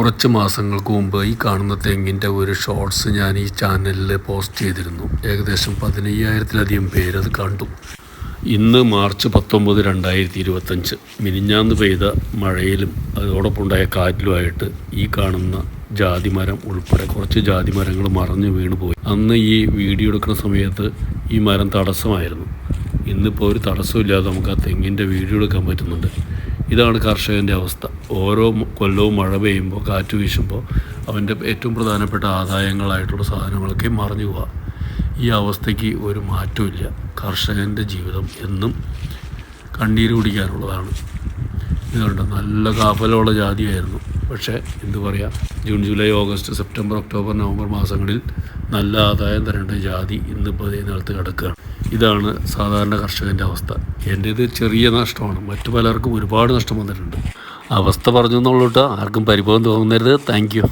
കുറച്ച് മാസങ്ങൾക്ക് മുമ്പ് ഈ കാണുന്ന തെങ്ങിൻ്റെ ഒരു ഷോർട്സ് ഞാൻ ഈ ചാനലിൽ പോസ്റ്റ് ചെയ്തിരുന്നു. ഏകദേശം 15,000-ലധികം പേരത് കണ്ടു. ഇന്ന് മാർച്ച് 19, 2025 മിനിഞ്ഞാന്ന് പെയ്ത മഴയിലും അതോടൊപ്പം ഉണ്ടായ കാറ്റിലുമായിട്ട് ഈ കാണുന്ന ജാതിമരം ഉൾപ്പെടെ കുറച്ച് ജാതിമരങ്ങൾ മറഞ്ഞു വീണ് പോയി. അന്ന് ഈ വീഡിയോ എടുക്കുന്ന സമയത്ത് ഈ മരം തടസ്സമായിരുന്നു. ഇന്നിപ്പോൾ ഒരു തടസ്സമില്ലാതെ നമുക്ക് ആ തെങ്ങിൻ്റെ വീഡിയോ എടുക്കാൻ പറ്റുന്നുണ്ട്. ഇതാണ് കർഷകൻ്റെ അവസ്ഥ. ഓരോ കൊല്ലവും മഴ പെയ്യുമ്പോൾ കാറ്റ് വീശുമ്പോൾ അവൻ്റെ ഏറ്റവും പ്രധാനപ്പെട്ട ആദായങ്ങളായിട്ടുള്ള സാധനങ്ങളൊക്കെ മറഞ്ഞു പോവുക. ഈ അവസ്ഥയ്ക്ക് ഒരു മാറ്റമില്ല. കർഷകൻ്റെ ജീവിതം എന്നും കണ്ണീര് കുടിക്കാനുള്ളതാണ്. ഇതുകൊണ്ട് നല്ല കാഫലമുള്ള ജാതിയായിരുന്നു. പക്ഷേ എന്തു പറയുക, June, July, August, September, October, November മാസങ്ങളിൽ നല്ല ആദായം തരേണ്ട ജാതി ഇന്നിപ്പോൾ അതേ നിലത്ത് കിടക്കുകയാണ്. ഇതാണ് സാധാരണ കർഷകൻ്റെ അവസ്ഥ. എൻ്റേത് ചെറിയ നഷ്ടമാണ്. മറ്റു പലർക്കും ഒരുപാട് നഷ്ടം വന്നിട്ടുണ്ട്. അവസ്ഥ പറഞ്ഞു എന്നുള്ളൂട്ടോ, ആർക്കും പരിഭവം തോന്നരുത്. Thank you.